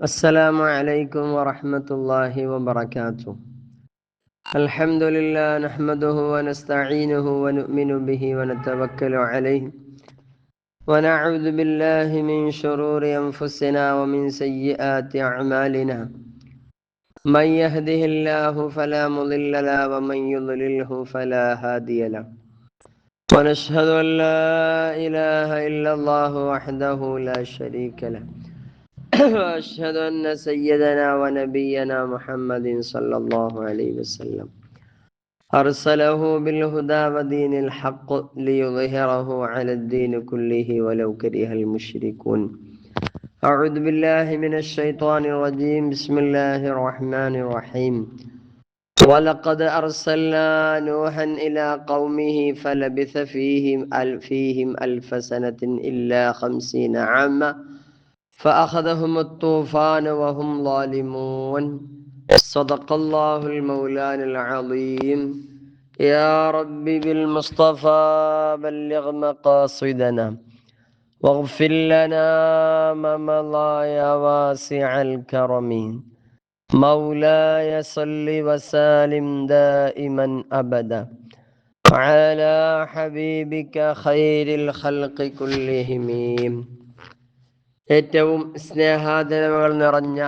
السلام عليكم ورحمة الله وبركاته. الحمد لله نحمده ونستعينه ونؤمن به ونتوكل عليه ونعوذ بالله من شرور أنفسنا ومن سيئات أعمالنا. من يهده الله فلا مضل له ومن يضلله فلا هادي له. ونشهد أن لا إله إلا الله وحده لا شريك له. وأشهد أن سيدنا ونبينا محمد صلى الله عليه وسلم أرسله بالهدى ودين الحق ليظهره على الدين كله ولو كره المشركون. أعوذ بالله من الشيطان الرجيم. بسم الله الرحمن الرحيم. ولقد أرسلنا نوحا إلى قومه فلبث فيهم ألف سنة إلا 50 عاما فأخذهم الطوفان وهم ظالمون. صدق الله المولان العظيم. يا رب بالمصطفى بلغ مقاصدنا واغفر لنا ما مضى يا واسع الكرم. مولاي صل وسلم دائما أبدا على حبيبك خير الخلق كلهم. ഏറ്റവും സ്നേഹാദരവുകൾ നിറഞ്ഞ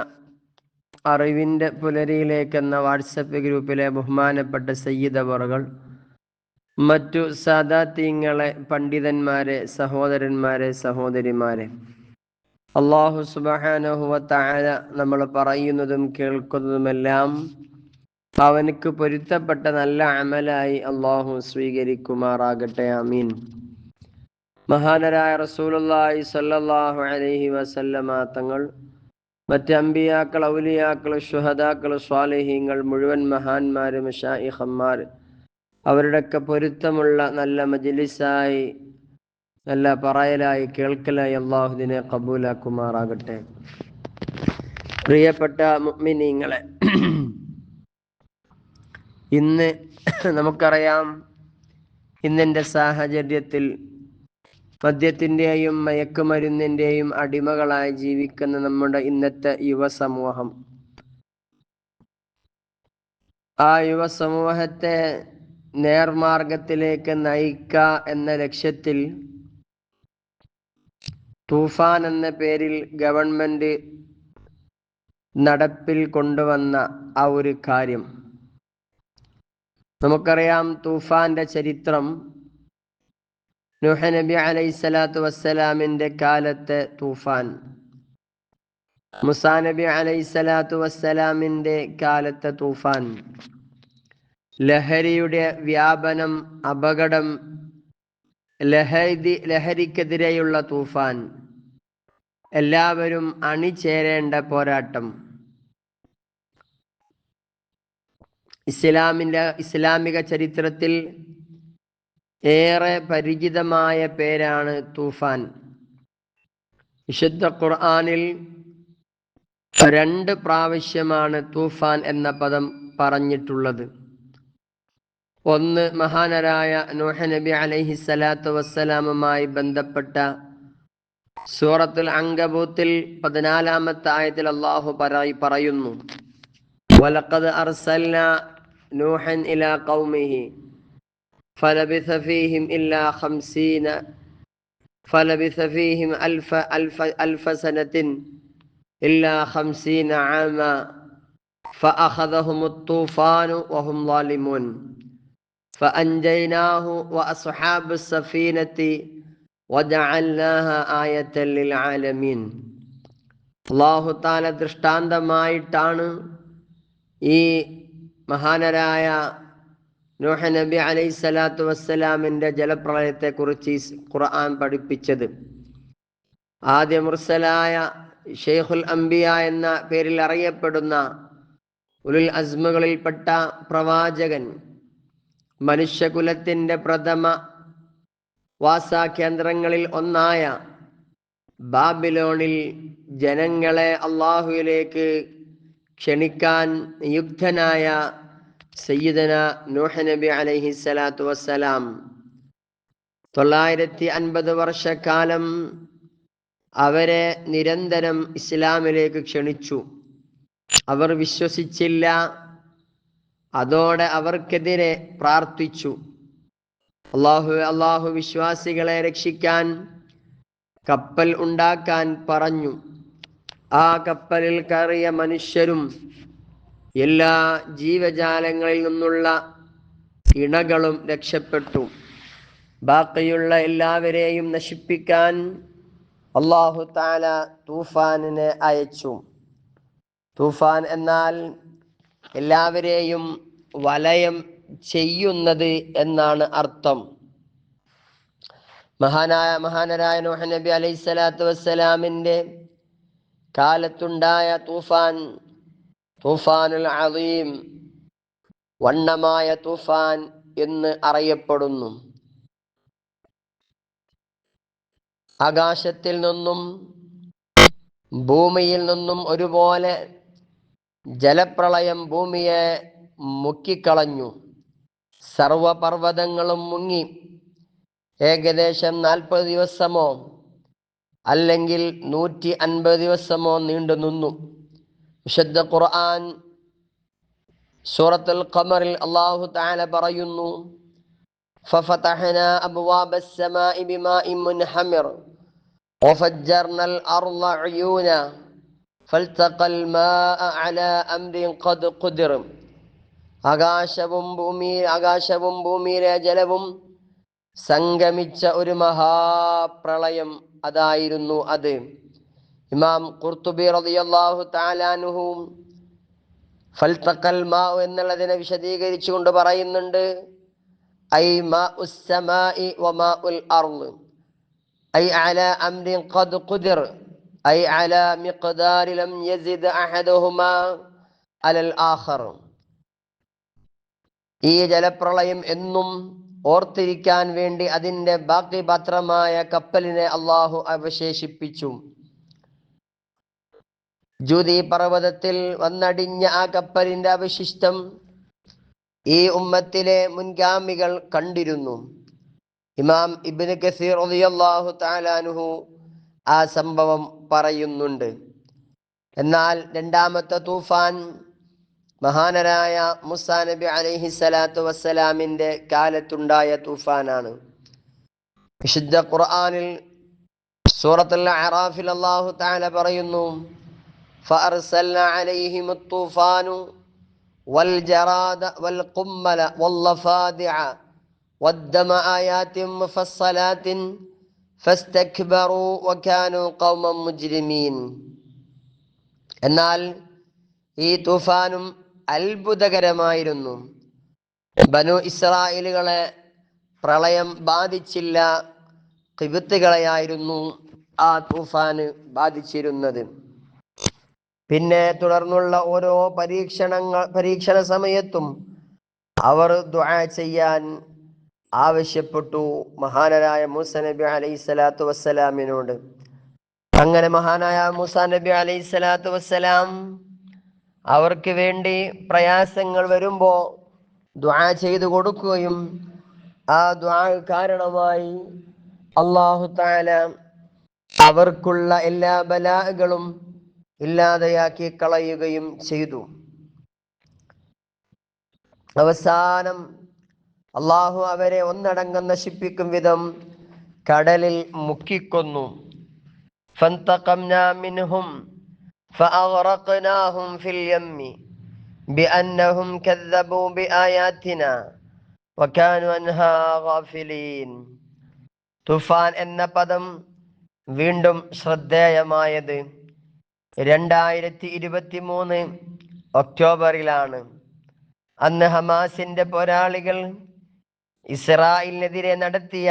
അറിവിൻ്റെ പുലരിയിലേക്കെന്ന വാട്സപ്പ് ഗ്രൂപ്പിലെ ബഹുമാനപ്പെട്ട സയ്യിദ് അവറുകൾ, മറ്റു സാദാത്യങ്ങളെ, പണ്ഡിതന്മാരെ, സഹോദരന്മാരെ, സഹോദരിമാരെ, അല്ലാഹു സുബ്ഹാനഹു വ തആല നമ്മൾ പറയുന്നതും കേൾക്കുന്നതുമെല്ലാം അവനക്ക് പൊരുത്തപ്പെട്ട നല്ല അമലായി അല്ലാഹു സ്വീകരിക്കുമാറാകട്ടെ. ആമീൻ. മഹാനരായ റസൂലുള്ളാഹി സ്വല്ലല്ലാഹു അലൈഹി വസല്ലമ തങ്ങൾ, മറ്റ് അമ്പിയാക്കൾ, ഔലിയാക്കൾ, ശുഹദാക്കൾ, സ്വാലിഹീങ്ങൾ, മുഴുവൻ മഹാന്മാര്, മശായിഖന്മാർ, അവരുടെയൊക്കെ പൊരുത്തമുള്ള നല്ല മജ്ലിസായി, നല്ല പറയലായി, കേൾക്കലായി അല്ലാഹു ഇതിനെ ഖബൂലാക്കുമാറാകട്ടെ. പ്രിയപ്പെട്ട മുഅ്മിനീങ്ങളെ, ഇന്ന് നമുക്കറിയാം, ഇന്നെൻ്റെ സാഹചര്യത്തിൽ മദ്യത്തിൻ്റെയും മയക്കുമരുന്നിൻ്റെയും അടിമകളായി ജീവിക്കുന്ന നമ്മുടെ ഇന്നത്തെ യുവസമൂഹം, ആ യുവസമൂഹത്തെ നേർമാർഗത്തിലേക്ക് നയിക്കുക എന്ന ലക്ഷ്യത്തിൽ തൂഫാൻ എന്ന പേരിൽ ഗവൺമെൻറ് നടപ്പിൽ കൊണ്ടുവന്ന ആ ഒരു കാര്യം നമുക്കറിയാം. തൂഫാന്റെ ചരിത്രം നൂഹ് നബി അലൈഹിസ്സലാത്തു വസ്സലാമിൻ്റെ കാലത്തെ തൂഫാൻ, മൂസാ നബി അലൈഹിസ്സലാത്തു വസ്സലാമിൻ്റെ കാലത്തെ തൂഫാൻ, ലഹരിയുടെ വ്യാപനം, അപകടം, ലഹരിക്കെതിരെയുള്ള തൂഫാൻ, എല്ലാവരും അണിചേരേണ്ട പോരാട്ടം. ഇസ്ലാമിക ചരിത്രത്തിൽ ഏറെ പരിചിതമായ പേരാണ് തൂഫാൻ. വിശുദ്ധ ഖുർആനിൽ 2 പ്രാവശ്യമാണ് തൂഫാൻ എന്ന പദം പറഞ്ഞിട്ടുള്ളത്. ഒന്ന് മഹാനരായ നൂഹ് നബി അലൈഹിസ്സലാത്തു വസ്സലാമുമായി ബന്ധപ്പെട്ട സൂറത്തുൽ അൻകബൂത്തിൽ 14-ാമത്തെ ആയത്തിൽ അല്ലാഹു പറയുന്നു, വലഖദ് അർസൽനാ നൂഹൻ ഇലാ ഖൗമിഹി فلبث فيهم ألف سنة إلا 50 عاما فأخذهم الطوفان وهم ظالمون فأنجيناه وأصحاب السفينة وجعلناها آية للعالمين. അല്ലാഹു തആല ദൃഷ്ടാന്തമായിട്ടാണ് ഈ മഹാനരായ നൂഹ് നബി അലൈഹിസ്സലാത്തു വസ്സലാമിൻ്റെ ജലപ്രളയത്തെക്കുറിച്ച് ഖുർആൻ പഠിപ്പിച്ചത്. ആദ്യ മുർസലായ ഷെയ്ഖുൽ അംബിയ എന്ന പേരിൽ അറിയപ്പെടുന്ന ഉലുൽ അസ്മുകളിൽപ്പെട്ട പ്രവാചകൻ, മനുഷ്യകുലത്തിൻ്റെ പ്രഥമ വാസകേന്ദ്രങ്ങളിൽ ഒന്നായ ബാബിലോണിൽ ജനങ്ങളെ അല്ലാഹുവിലേക്ക് ക്ഷണിക്കാൻ നിയുക്തനായ സയ്യിദന നൂഹ് നബി അലൈഹിസ്സലാത്തു വസ്സലാം 950 വർഷക്കാലം അവരെ നിരന്തരം ഇസ്ലാമിലേക്ക് ക്ഷണിച്ചു. അവർ വിശ്വസിച്ചില്ല. അതോടെ അവർക്കെതിരെ പ്രാർത്ഥിച്ചു. അള്ളാഹു വിശ്വാസികളെ രക്ഷിക്കാൻ കപ്പൽ ഉണ്ടാക്കാൻ പറഞ്ഞു. ആ കപ്പലിൽ കയറിയ മനുഷ്യരും എല്ലാ ജീവജാലങ്ങളിൽ നിന്നുള്ള ഇണകളും രക്ഷപ്പെട്ടു. ബാക്കിയുള്ള എല്ലാവരെയും നശിപ്പിക്കാൻ അല്ലാഹു തആല തൂഫാനിനെ അയച്ചു. തൂഫാൻ എന്നാൽ എല്ലാവരെയും വലയം ചെയ്യുന്നത് എന്നാണ് അർത്ഥം. മഹാനരായ നൂഹ് നബി അലൈഹിസ്സലാത്തു വസ്സലാമിൻ്റെ കാലത്തുണ്ടായ തൂഫാനുൽ അദീം, വണ്ണമായ തൂഫാൻ എന്ന് അറിയപ്പെടുന്നു. ആകാശത്തിൽ നിന്നും ഭൂമിയിൽ നിന്നും ഒരുപോലെ ജലപ്രളയം ഭൂമിയെ മുക്കിക്കളഞ്ഞു. സർവപർവ്വതങ്ങളും മുങ്ങി. ഏകദേശം 40 ദിവസമോ അല്ലെങ്കിൽ 150 ദിവസമോ നീണ്ടു നിന്നു. വിശുദ്ധ ഖുർആൻ സൂറത്തുൽ ഖമറിൽ അല്ലാഹു തആല പറയുന്നു, ഫഫതഹ്നാ അബ്വാബസ് സമാഇ ബിമാഇൻ മുൻഹമിർ വഫജ്ജർനൽ അർള ഉയൂന ഫൽതഖൽ മാഅ അലാ അംരിൻ ഖദ് ഖുദിർ. ആകാശവും ഭൂമിയിലെ ജലവും സംഗമിച്ച ഒരു മഹാപ്രളയം അതായിരുന്നു അത്. ഇമാം ഖുർത്തുബി റളിയല്ലാഹു തആല അൻഹു ഫൽതഖൽ മാഉ എന്നുള്ളതിനെ വിശദീകരിച്ചുകൊണ്ട് പറയുന്നുണ്ട്, ഐ മാഉസ് സമാഇ വമാഉൽ അർള് ഐ അലാ അംരിൻ ഖദ് ഖുദിർ ഐ അലാ മിഖ്ദാരി ലം യസിദ് അഹദുഹുമാ അലൽ ആഖർ. ഈ ജലപ്രളയം എന്നും ഓർത്തിരിക്കാൻ വേണ്ടി അതിൻ്റെ ബാക്കി പാത്രമായ കപ്പലിനെ അള്ളാഹു അവശേഷിപ്പിച്ചു. ജൂദി പർവ്വതത്തിൽ വന്നടിഞ്ഞ ആ കപ്പലിന്റെ അവശിഷ്ടം ഈ ഉമ്മത്തിലെ മുൻഗാമികൾ കണ്ടിരുന്നു. ഇമാം ഇബ്നു കസീർ റളിയല്ലാഹു തആല അൻഹു ആ സംഭവം പറയുന്നുണ്ട്. എന്നാൽ രണ്ടാമത്തെ തൂഫാൻ മഹാനരായ മൂസാ നബി അലൈഹിസ്സലാത്തു വസ്സലാമിൻ്റെ കാലത്തുണ്ടായ തൂഫാനാണ്. വിശുദ്ധ ഖുർആനിൽ സൂറത്തുൽ അഅറാഫിൽ അല്ലാഹു തആല പറയുന്നു, ഫഅർസൽനാ അലൈഹിമുത് തൂഫാനു വൽ ജറാദ വൽ ഖുമ്മല വല്ലഫാദിഅ വദ്ദമ ആയാതിൻ മുഫസ്സലാത്തിൻ ഫസ്തക്ബറു വകാനൂ ഖൗമൻ മുജ്രിമീൻ. എന്നാൽ ഈ തൂഫാനും അത്ഭുതകരമായിരുന്നു. ബനു ഇസ്രായേലുകളെ പ്രളയം ബാധിച്ചില്ല, ഖിബ്തികളെയായിരുന്നു ആ തൂഫാന് ബാധിച്ചിരുന്നത്. പിന്നെ തുടർന്നുള്ള ഓരോ പരീക്ഷണ സമയത്തും അവർ ദുആ ചെയ്യാൻ ആവശ്യപ്പെട്ടു മഹാനരായ മൂസാ നബി അലൈഹിസ്സലാത്തു വസ്സലാമിനോട്. അങ്ങനെ മഹാനായ മൂസാ നബി അലൈഹിസ്സലാത്തു വസ്സലാം അവർക്ക് വേണ്ടി പ്രയാസങ്ങൾ വരുമ്പോൾ ദുആ ചെയ്തു കൊടുക്കുകയും ആ ദുആ കാരണമായി അല്ലാഹു തആല അവർക്കുള്ള എല്ലാ ബലാകളും ഇല്ലാതെയാക്കി കളയുകയും ചെയ്തു. അവസാനം അല്ലാഹു അവരെ ഒന്നടങ്കം നശിപ്പിക്കും വിധം കടലിൽ മുക്കിക്കൊന്നു. ഫന്തഖംനാ മിൻഹും فأغرقناهم في اليم بأنهم كذبوا بآياتنا وكانوا عنها غافلين. തുഫാൻ എന്ന പദം വീണ്ടും ശ്രദ്ധേയമായത് 2023 ഒക്ടോബറിലാണ്. അന്ന് ഹമാസിന്റെ പോരാളികൾ ഇസ്രായേലിനെതിരെ നടത്തിയ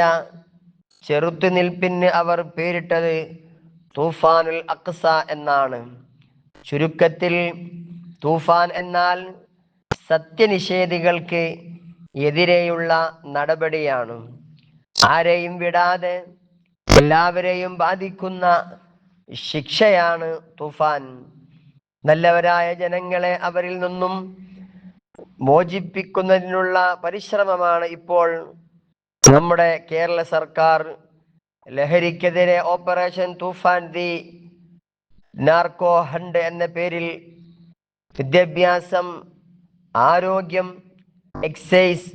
ചെറുത്തുനിൽപ്പിന് അവർ പേരിട്ടത് തൂഫാനുൽ അഖ്സ എന്നാണ്. ചുരുക്കത്തിൽ തൂഫാൻ എന്നാൽ സത്യനിഷേധികൾക്ക് എതിരെയുള്ള നടപടിയാണ്. ആരെയും വിടാതെ എല്ലാവരെയും ബാധിക്കുന്ന ശിക്ഷയാണ് തൂഫാൻ. നല്ലവരായ ജനങ്ങളെ അവരിൽ നിന്നും മോചിപ്പിക്കുന്നതിനുള്ള പരിശ്രമമാണ് ഇപ്പോൾ നമ്മുടെ കേരള സർക്കാർ ലഹരിക്കെതിരെ operation Toofan the narco hunt എന്ന പേരിൽ വിദ്യാഭ്യാസം, ആരോഗ്യം, എക്സൈസ്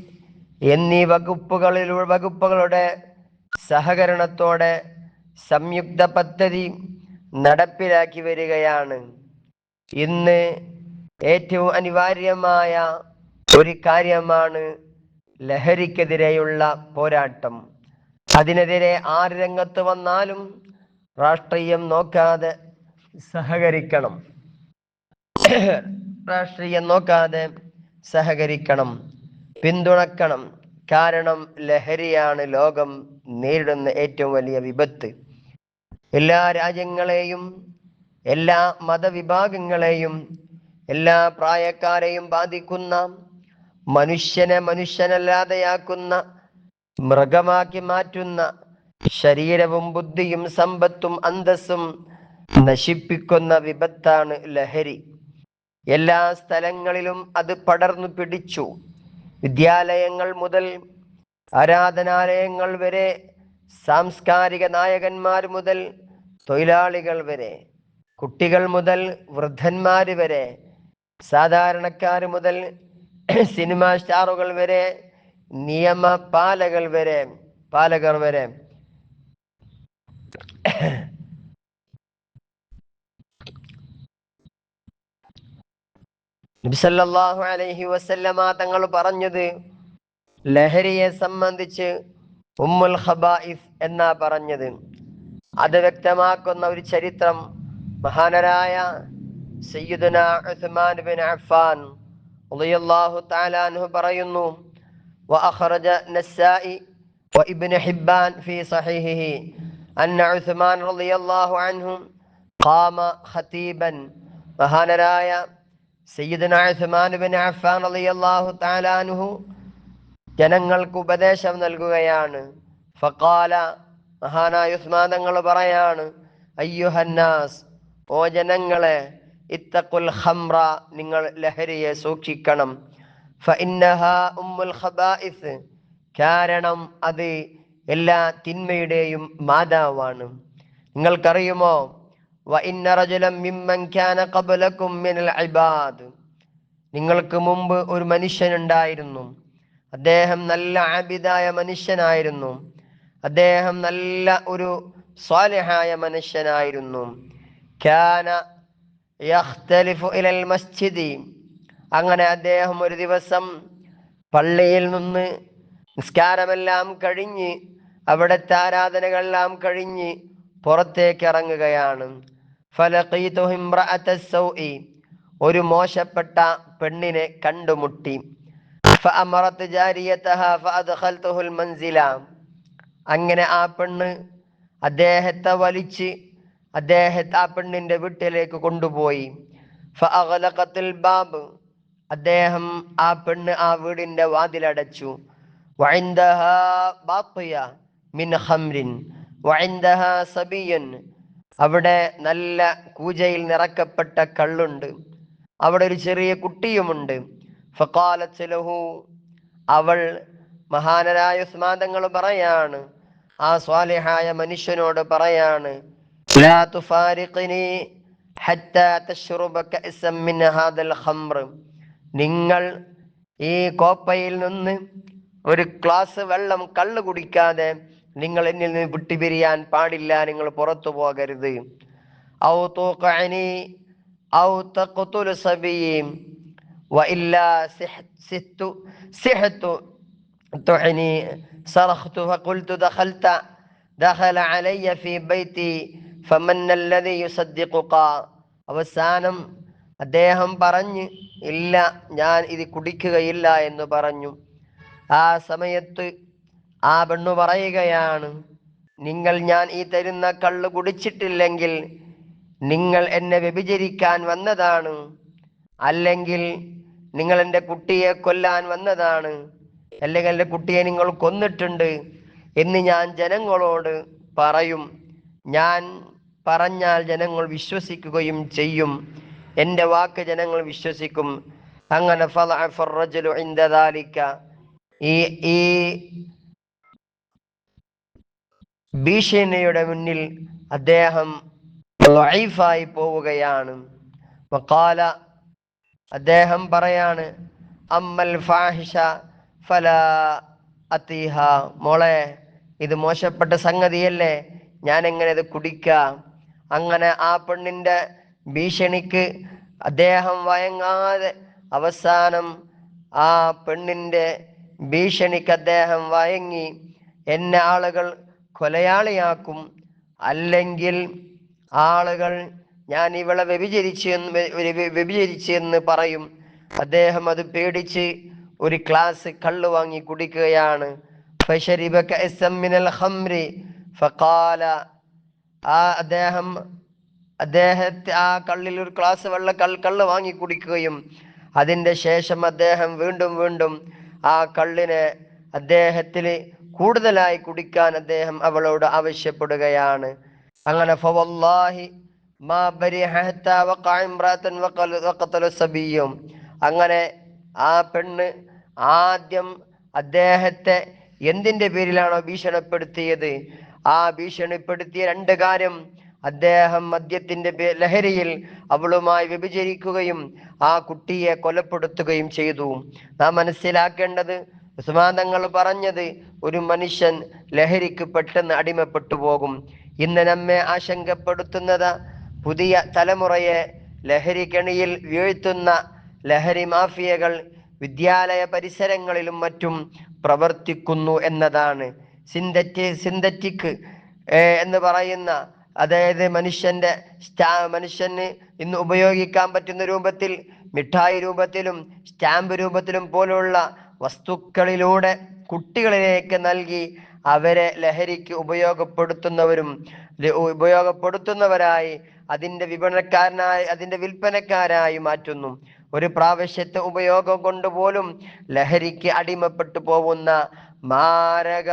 എന്നീ വകുപ്പുകളുടെ സഹകരണത്തോടെ സംയുക്ത പദ്ധതി നടപ്പിലാക്കി വരികയാണ്. ഇന്ന് ഏറ്റവും അനിവാര്യമായ ഒരു കാര്യമാണ് ലഹരിക്കെതിരെയുള്ള പോരാട്ടം. അതിനെതിരെ ആര് രംഗത്ത് വന്നാലും രാഷ്ട്രീയം നോക്കാതെ സഹകരിക്കണം. പിന്തുണക്കണം. കാരണം ലഹരിയാണ് ലോകം നേരിടുന്ന ഏറ്റവും വലിയ വിപത്ത്. എല്ലാ രാജ്യങ്ങളെയും, എല്ലാ മതവിഭാഗങ്ങളെയും, എല്ലാ പ്രായക്കാരെയും ബാധിക്കുന്ന, മനുഷ്യനെ മനുഷ്യനല്ലാതെയാക്കുന്ന, മൃഗമാക്കി മാറ്റുന്ന, ശരീരവും ബുദ്ധിയും സമ്പത്തും അന്തസ്സും നശിപ്പിക്കുന്ന വിപത്താണ് ലഹരി. എല്ലാ സ്ഥലങ്ങളിലും അത് പടർന്നു പിടിച്ചു. വിദ്യാലയങ്ങൾ മുതൽ ആരാധനാലയങ്ങൾ വരെ, സാംസ്കാരിക നായകന്മാർ മുതൽ തൊഴിലാളികൾ വരെ, കുട്ടികൾ മുതൽ വൃദ്ധന്മാർ വരെ, സാധാരണക്കാർ മുതൽ സിനിമാ സ്റ്റാറുകൾ വരെ, നിയമപാലകർ വരെ നബി സല്ലല്ലാഹു അലൈഹി വസല്ലമ തങ്ങൾ പറഞ്ഞത് ലഹരിയെ സംബന്ധിച്ച് ഉമ്മുൽ ഖബായിസ് എന്നാ പറഞ്ഞത്. അത് വ്യക്തമാക്കുന്ന ഒരു ചരിത്രം മഹാനരായ സയ്യിദുനാ ഉസ്മാൻ ബിൻ അഫ്ഫാൻ റളിയല്ലാഹു തആല അൻഹു പറയുന്നു: വഅഖറജ നസായി വഇബ്നു ഹിബ്ബാൻ ഫീ സഹീഹിഹി അന്ന ഉസ്മാൻ റളിയല്ലാഹു അൻഹു ഖാമ ഖതീബൻ. മഹാനരായ സയ്യിദുനാ ഉസ്മാൻ ബിൻ അഫ്ഫാൻ റളിയല്ലാഹു തആല അൻഹു ജനങ്ങൾക്ക് ഉപദേശം നൽകുകയാണ്. ഫഖാല, മഹാനായ ഉസ്മാൻ തങ്ങൾ പറയാണ്: അയ്യുഹന്നാസ്, ഓ ജനങ്ങളെ, ഇത്തഖുൽ ഖംറ, നിങ്ങൾ ലഹരിയെ സൂക്ഷിക്കണം. ഫഇന്നഹാ ഉമ്മുൽ ഖബായിസ്, കാരണം അത് എല്ലാ തിന്മയുടെയും മാതാവാണ്. നിങ്ങൾക്കറിയുമോ? വഇന്ന റജുലൻ മിമ്മൻ കാന ഖബ്ലകും മിനൽ ഇബാദ്, നിങ്ങൾക്ക് മുമ്പ് ഒരു മനുഷ്യനുണ്ടായിരുന്നു. അദ്ദേഹം നല്ല ആബിദായ മനുഷ്യനായിരുന്നു. അദ്ദേഹം നല്ല ഒരു സ്വാലിഹായ മനുഷ്യനായിരുന്നു. കാന യഖ്തലിഫു ഇലൽ മസ്ജിദി, അങ്ങനെ അദ്ദേഹം ഒരു ദിവസം പള്ളിയിൽ നിന്ന് നിസ്കാരമെല്ലാം കഴിഞ്ഞ്, അവിടുത്തെ ആരാധനകളെല്ലാം കഴിഞ്ഞ് പുറത്തേക്ക് ഇറങ്ങുകയാണ്. ഫലഖീതുഹു ഇംറഅത സൗഇ, ഒരു മോശപ്പെട്ട പെണ്ണിനെ കണ്ടുമുട്ടി. ഫഅമറത് ജാരിയതഹാ ഫഅദ്ഖൽതുഹുൽ മൻസില, അങ്ങനെ ആ പെണ്ണ് അദ്ദേഹത്തെ വലിച്ച് ആ പെണ്ണിന്റെ വീട്ടിലേക്ക് കൊണ്ടുപോയി. ഫഅഗ്ലഖത്തുൽ ബാബ്, അദ്ദേഹം ആ പെണ്ണ് ആ വീടിന്റെ വാതിലടച്ചു. വഇൻദഹാ ബാഖിയ മിൻ ഖംറിൻ വഇൻദഹാ സബിയൻ, അവിടെ നല്ല കൂജയിൽ നിറക്കപ്പെട്ട കള്ളുണ്ട്, അവിടെ ഒരു ചെറിയ കുട്ടിയുമുണ്ട്. ഫഖാലത്ത് ലഹു, അവൾ, മഹാനരായ ഉസ്മാൻ തങ്ങൾ പറയാണ്, ആ സ്വാലിഹായ മനുഷ്യനോട് പറയാണ്: ലാ തുഫാരിഖ്നി ഹത്താ തശ്റുബ കഅസം മിൻ ഹാദൽ ഖംർ, നിങ്ങൾ ഈ കോപ്പയിൽ നിന്ന് ഒരു ഗ്ലാസ് വെള്ളം, കള്ള് കുടിക്കാതെ നിങ്ങൾ എന്നിൽ നിന്ന് വിട്ടുപിരിയാൻ പാടില്ല, നിങ്ങൾ പുറത്തു പോകരുത്. ഔ തുഖഅനി ഔ തഖ്തുൽ സബിയ വഇല്ലാ സിഹ്തു തുഅനി സറഖ്തു ഫഖുൽതു ദഖല അലയ്യ ഫീ ബൈതി ഫമൻ അല്ലദീ യുസദ്ദിഖുക. അവസാനം അദ്ദേഹം പറഞ്ഞു, ഇല്ല, ഞാൻ ഇത് കുടിക്കുകയില്ല എന്ന് പറഞ്ഞു. ആ സമയത്ത് ആ പെണ്ണു പറയുകയാണ്: ഞാൻ ഈ തരുന്ന കള്ള് കുടിച്ചിട്ടില്ലെങ്കിൽ നിങ്ങൾ എന്നെ വ്യഭിചരിക്കാൻ വന്നതാണ്, അല്ലെങ്കിൽ നിങ്ങൾ എൻ്റെ കുട്ടിയെ കൊല്ലാൻ വന്നതാണ്, അല്ലെങ്കിൽ എൻ്റെ കുട്ടിയെ നിങ്ങൾ കൊന്നിട്ടുണ്ട് എന്ന് ഞാൻ ജനങ്ങളോട് പറയും. ഞാൻ പറഞ്ഞാൽ ജനങ്ങൾ വിശ്വസിക്കുകയും ചെയ്യും, എൻ്റെ വാക്ക് ജനങ്ങൾ വിശ്വസിക്കും. അങ്ങനെ ഈ ഭീഷണിയുടെ മുന്നിൽ അദ്ദേഹം ലഈഫായി പോവുകയാണ്. വഖാല, അദ്ദേഹം പറയാണ്, അമ്മൽ ഫാഹിഷ ഫലാ അതീഹ, മോളെ ഇത് മോശപ്പെട്ട സംഗതിയല്ലേ, ഞാൻ എങ്ങനെ ഇത് കുടിക്കാം? അങ്ങനെ ആ പെണ്ണിന്റെ ഭീഷണിക്ക് അദ്ദേഹം വഴങ്ങാതെ അവസാനം ആ പെണ്ണിന്റെ ഭീഷണിക്ക് അദ്ദേഹം വഴങ്ങി, എന്നെ ആളുകൾ കൊലയാളിയാക്കും, അല്ലെങ്കിൽ ആളുകൾ ഞാൻ ഇവളെ വ്യഭിചരിച്ചു എന്ന് പറയും. അദ്ദേഹം അത് പേടിച്ച് ഒരു ഗ്ലാസ് കള്ള് വാങ്ങി കുടിക്കുകയാണ്. ഫശരിബ കഅസം മിനൽ ഖംറി ഫഖാല, അദ്ദേഹത്തെ ആ കള്ളിൽ ഒരു ഗ്ലാസ് കള്ള് വാങ്ങി കുടിക്കുകയും അതിൻ്റെ ശേഷം അദ്ദേഹം വീണ്ടും ആ കള്ളിനെ അദ്ദേഹത്തിൽ കൂടുതലായി കുടിക്കാൻ അദ്ദേഹം അവളോട് ആവശ്യപ്പെടുകയാണ്. അങ്ങനെ ഫവല്ലാഹി മാ ബരിഹ ഹത്താ വഖഅ ഇംറാതൻ വഖതല സബിയ്യും, അങ്ങനെ ആ പെണ്ണ് ആദ്യം അദ്ദേഹത്തെ എന്തിന്റെ പേരിലാണോ ഭീഷണിപ്പെടുത്തിയത്, ആ ഭീഷണിപ്പെടുത്തിയ രണ്ട് കാര്യം, അദ്ദേഹം മദ്യത്തിന്റെ ലഹരിയിൽ അവളുമായി വ്യഭിചരിക്കുകയും ആ കുട്ടിയെ കൊലപ്പെടുത്തുകയും ചെയ്തു. നാം മനസ്സിലാക്കേണ്ടത്, ഉസ്മാൻ തങ്ങൾ പറഞ്ഞത്, ഒരു മനുഷ്യൻ ലഹരിക്ക് പെട്ടെന്ന് അടിമപ്പെട്ടു പോകും. ഇന്ന് നമ്മെ ആശങ്കപ്പെടുത്തുന്നത്, പുതിയ തലമുറയെ ലഹരി കെണിയിൽ വീഴ്ത്തുന്ന ലഹരി മാഫിയകൾ വിദ്യാലയ പരിസരങ്ങളിലും മറ്റും പ്രവർത്തിക്കുന്നു എന്നതാണ്. സിന്തറ്റിക് എന്ന് പറയുന്ന, അതായത് മനുഷ്യന് ഇന്ന് ഉപയോഗിക്കാൻ പറ്റുന്ന രൂപത്തിൽ, മിഠായി രൂപത്തിലും സ്റ്റാമ്പ് രൂപത്തിലും പോലുള്ള വസ്തുക്കളിലൂടെ കുട്ടികളിലേക്ക് നൽകി അവരെ ലഹരിക്ക് ഉപയോഗപ്പെടുത്തുന്നവരായി അതിന്റെ വിൽപ്പനക്കാരായി മാറ്റുന്നു. ഒരു പ്രാവശ്യത്തെ ഉപയോഗം കൊണ്ടുപോലും ലഹരിക്ക് അടിമപ്പെട്ടു പോകുന്ന മാരക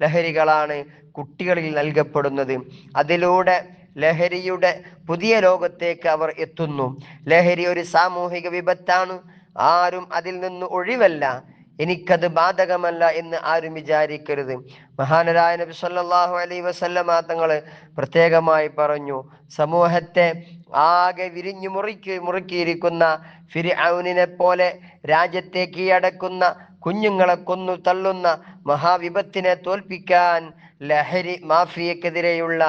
ലഹരികളാണ് കുട്ടികളിൽ നൽകപ്പെടുന്നത്. അതിലൂടെ ലഹരിയുടെ പുതിയ ലോകത്തേക്ക് അവർ എത്തുന്നു. ലഹരി ഒരു സാമൂഹിക വിപത്താണ്. ആരും അതിൽ നിന്ന് ഒഴിവല്ല. എനിക്കത് ബാധകമല്ല എന്ന് ആരും വിചാരിക്കരുത്. മഹാനരായ നബി സല്ലല്ലാഹു അലൈഹി വസല്ലമ തങ്ങൾ പ്രത്യേകമായി പറഞ്ഞു, സമൂഹത്തെ ആകെ വിരിഞ്ഞു മുറുക്കിയിരിക്കുന്ന ഫിർഔനിനെ പോലെ രാജ്യത്തെ കീഴടക്കുന്ന, കുഞ്ഞുങ്ങളെ കൊന്നു തള്ളുന്ന മഹാവിപത്തിനെ തോൽപ്പിക്കാൻ ലഹരി മാഫിയക്കെതിരെയുള്ള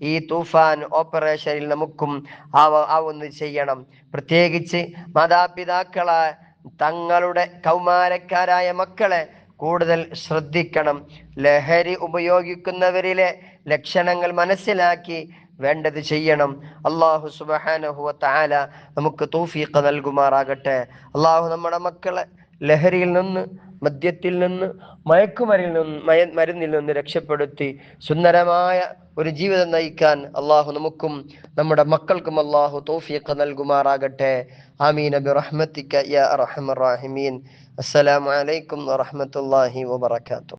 ഈ തൂഫാൻ ഓപ്പറേഷനിൽ നമുക്കും ആവുന്നത് ചെയ്യണം. പ്രത്യേകിച്ച് മാതാപിതാക്കളെ തങ്ങളുടെ കൗമാരക്കാരായ മക്കളെ കൂടുതൽ ശ്രദ്ധിക്കണം. ലഹരി ഉപയോഗിക്കുന്നവരിലെ ലക്ഷണങ്ങൾ മനസ്സിലാക്കി വേണ്ടത് ചെയ്യണം. അല്ലാഹു സുബ്ഹാനഹു വ തആല നമുക്ക് തൗഫീഖ് നൽകുമാറാകട്ടെ. അല്ലാഹു നമ്മുടെ മക്കളെ ലഹരിയിൽ നിന്ന്, മദ്യത്തിൽ നിന്ന്, മരുന്നിൽ നിന്ന് രക്ഷപ്പെടുത്തി സുന്ദരമായ ഒരു ജീവിതം നയിക്കാൻ അല്ലാഹു നമുക്കും നമ്മുടെ മക്കൾക്കും അല്ലാഹു തൗഫീഖ് നൽകുമാറാകട്ടെ. ആമീൻ ബിറഹ്മതിക യാ അർഹമർ റഹീമീൻ. അസ്സലാമു അലൈക്കും വറഹ്മത്തുള്ളാഹി വബറകാതുഹു.